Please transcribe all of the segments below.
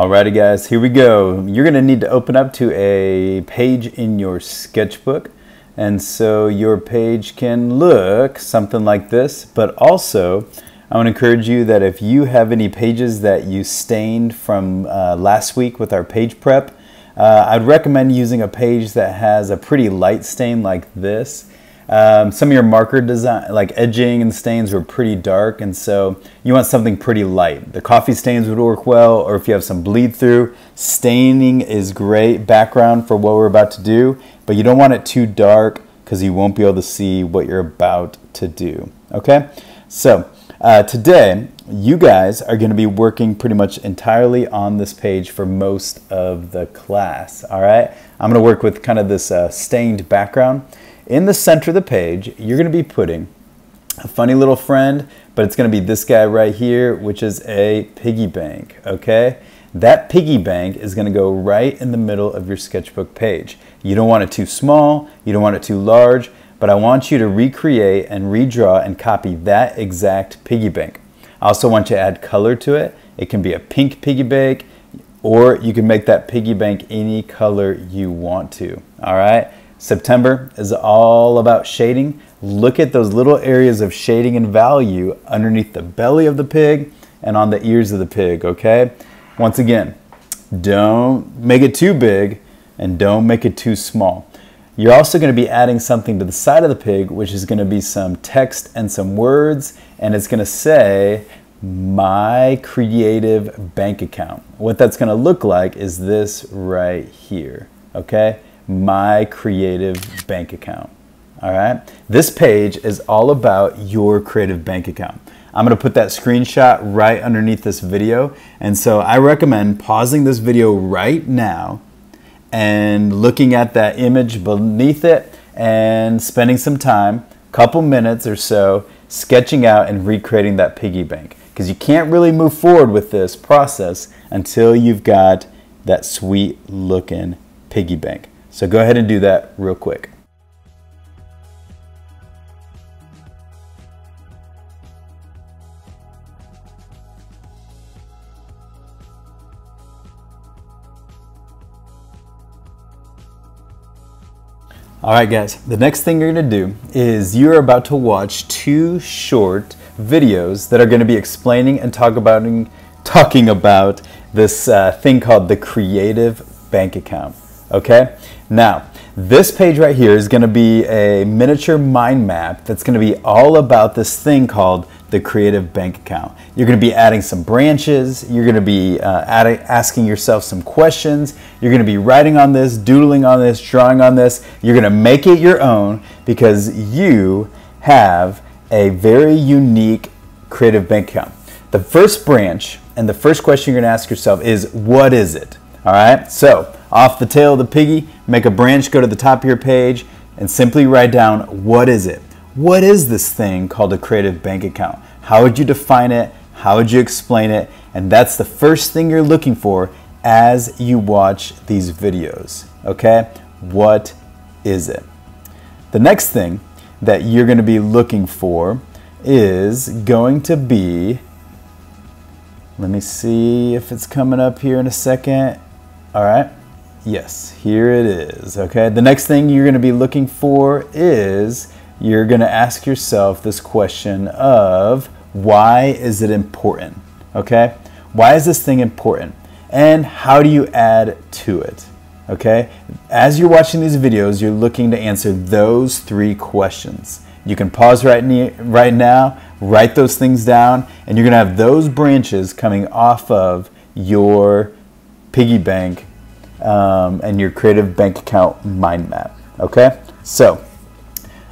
Alrighty guys, here we go. You're going to need to open up to a page in your sketchbook. And so your page can look something like this, but also I want to encourage you that if you have any pages that you stained from last week with our page prep, I'd recommend using a page that has a pretty light stain like this. Some of your marker design, like edging and stains, were pretty dark, and so you want something pretty light. The coffee stains would work well, or if you have some bleed through, staining is great background for what we're about to do, but you don't want it too dark because you won't be able to see what you're about to do. Okay, so today you guys are going to be working pretty much entirely on this page for most of the class. All right, I'm going to work with kind of this stained background. In the center of the page, you're going to be putting a funny little friend, but it's going to be this guy right here, which is a piggy bank, okay? That piggy bank is going to go right in the middle of your sketchbook page. You don't want it too small, you don't want it too large, but I want you to recreate and redraw and copy that exact piggy bank. I also want you to add color to it. It can be a pink piggy bank, or you can make that piggy bank any color you want to, all right? September is all about shading. Look at those little areas of shading and value underneath the belly of the pig and on the ears of the pig, okay? Once again, don't make it too big and don't make it too small. You're also going to be adding something to the side of the pig, which is going to be some text and some words, and it's going to say, "My creative bank account." What that's going to look like is this right here, okay? My creative bank account. All right, this page is all about your creative bank account. I'm going to put that screenshot right underneath this video, and so I recommend pausing this video right now and looking at that image beneath it and spending some time, couple minutes or so, sketching out and recreating that piggy bank, because you can't really move forward with this process until you've got that sweet looking piggy bank. So go ahead and do that real quick. All right guys, the next thing you're going to do is you're about to watch two short videos that are going to be explaining and talking about this thing called the creative bank account. Okay, now this page right here is going to be a miniature mind map that's going to be all about this thing called the creative bank account. You're going to be adding some branches, you're going to be asking yourself some questions, you're going to be writing on this, doodling on this, drawing on this. You're going to make it your own because you have a very unique creative bank account. The first branch and the first question you're going to ask yourself is, what is it? All right, so off the tail of the piggy, make a branch, go to the top of your page, and simply write down, what is it? What is this thing called a creative bank account? How would you define it? How would you explain it? And that's the first thing you're looking for as you watch these videos, okay? What is it? The next thing that you're going to be looking for is going to be, let me see if it's coming up here in a second. All right, yes, here it is, okay? The next thing you're going to be looking for is you're going to ask yourself this question of, why is it important, okay? Why is this thing important? And how do you add to it, okay? As you're watching these videos, you're looking to answer those three questions. You can pause right now, write those things down, and you're going to have those branches coming off of your piggy bank and your creative bank account mind map, okay? So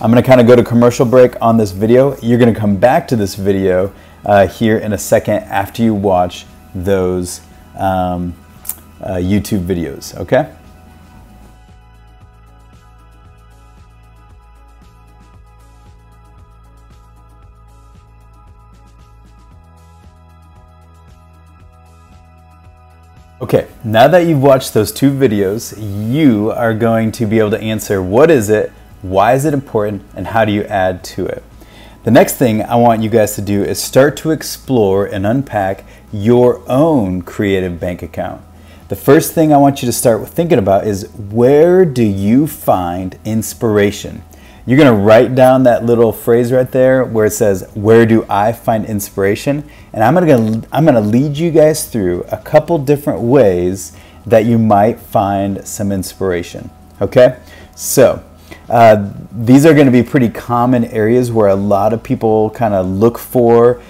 I'm going to kind of go to commercial break on this video. You're going to come back to this video here in a second after you watch those YouTube videos, okay? Okay, now that you've watched those two videos, you are going to be able to answer what is it, why is it important, and how do you add to it. The next thing I want you guys to do is start to explore and unpack your own creative bank account. The first thing I want you to start with thinking about is, where do you find inspiration? You're going to write down that little phrase right there where it says, where do I find inspiration? And I'm going to lead you guys through a couple different ways that you might find some inspiration. Okay? So, these are going to be pretty common areas where a lot of people kind of look for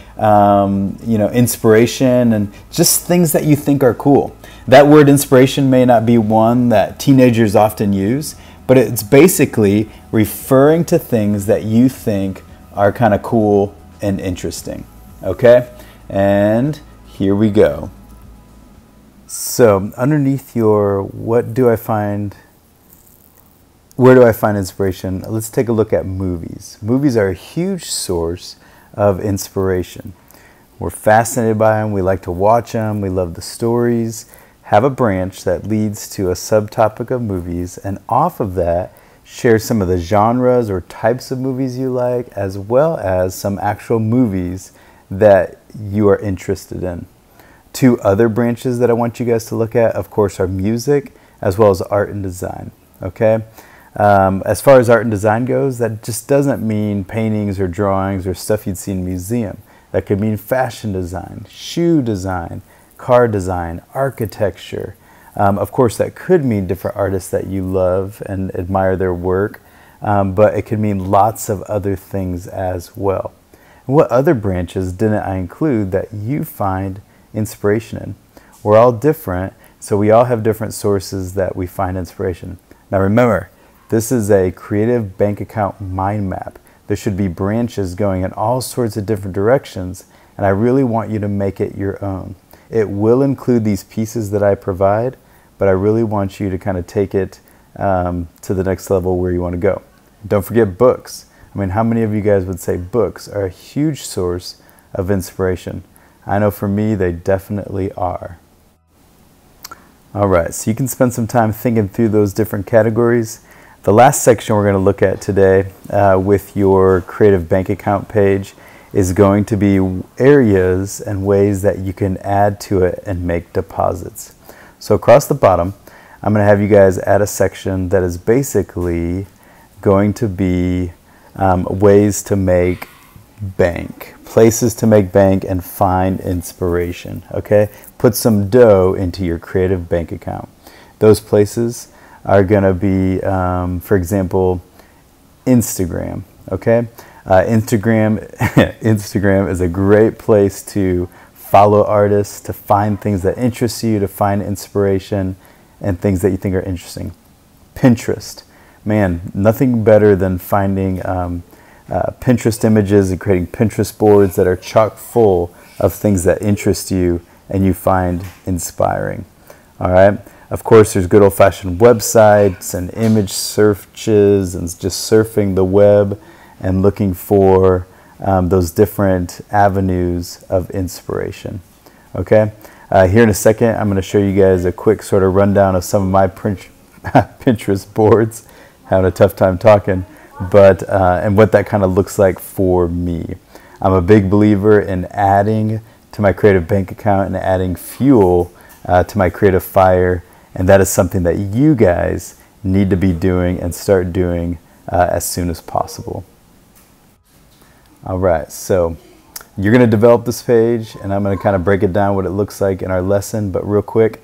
inspiration and just things that you think are cool. That word inspiration may not be one that teenagers often use, but it's basically referring to things that you think are kind of cool and interesting. Okay? And here we go. So underneath your where do I find inspiration, let's take a look at movies. Movies are a huge source of inspiration. We're fascinated by them, we like to watch them, we love the stories. Have a branch that leads to a subtopic of movies, and off of that, share some of the genres or types of movies you like, as well as some actual movies that you are interested in. Two other branches that I want you guys to look at, of course, are music as well as art and design. Okay? As far as art and design goes, that just doesn't mean paintings or drawings or stuff you'd see in a museum. That could mean fashion design, shoe design, car design, architecture. Of course, that could mean different artists that you love and admire their work, but it could mean lots of other things as well. And what other branches didn't I include that you find inspiration in? We're all different, so we all have different sources that we find inspiration. Now remember, this is a creative bank account mind map. There should be branches going in all sorts of different directions, and I really want you to make it your own. It will include these pieces that I provide, but I really want you to kind of take it to the next level where you want to go. Don't forget books. I mean, how many of you guys would say books are a huge source of inspiration? I know for me, they definitely are. All right, so you can spend some time thinking through those different categories. The last section we're going to look at today with your creative bank account page is going to be areas and ways that you can add to it and make deposits. So across the bottom, I'm going to have you guys add a section that is basically going to be ways to make bank, places to make bank and find inspiration. Okay, put some dough into your creative bank account. Those places are going to be, for example, Instagram. Okay. Instagram is a great place to follow artists, to find things that interest you, to find inspiration and things that you think are interesting. Pinterest, man, nothing better than finding Pinterest images and creating Pinterest boards that are chock full of things that interest you and you find inspiring. All right. Of course, there's good old-fashioned websites and image searches and just surfing the web and looking for those different avenues of inspiration. Okay, here in a second, I'm going to show you guys a quick sort of rundown of some of my Pinterest boards. Having a tough time talking, but and what that kind of looks like for me. I'm a big believer in adding to my creative bank account and adding fuel to my creative fire, and that is something that you guys need to be doing and start doing as soon as possible. All right, so you're going to develop this page, and I'm going to kind of break it down what it looks like in our lesson, but real quick,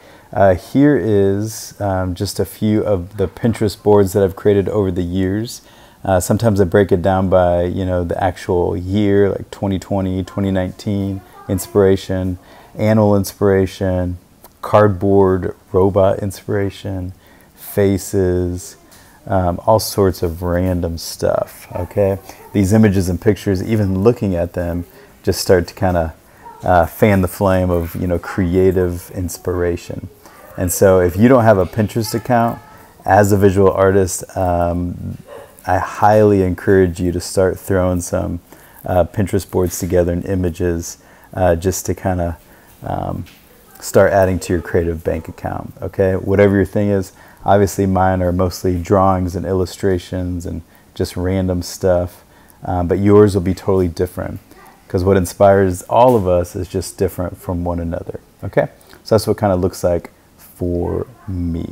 here is just a few of the Pinterest boards that I've created over the years. Sometimes I break it down by, the actual year, like 2020, 2019, inspiration, animal inspiration, cardboard robot inspiration, faces, all sorts of random stuff. Okay, these images and pictures, even looking at them, just start to kind of fan the flame of creative inspiration. And so if you don't have a Pinterest account as a visual artist, I highly encourage you to start throwing some Pinterest boards together and images just to kind of start adding to your creative bank account. Okay, whatever your thing is. Obviously mine are mostly drawings and illustrations and just random stuff. but yours will be totally different, because what inspires all of us is just different from one another. Okay, so that's what it kind of looks like for me.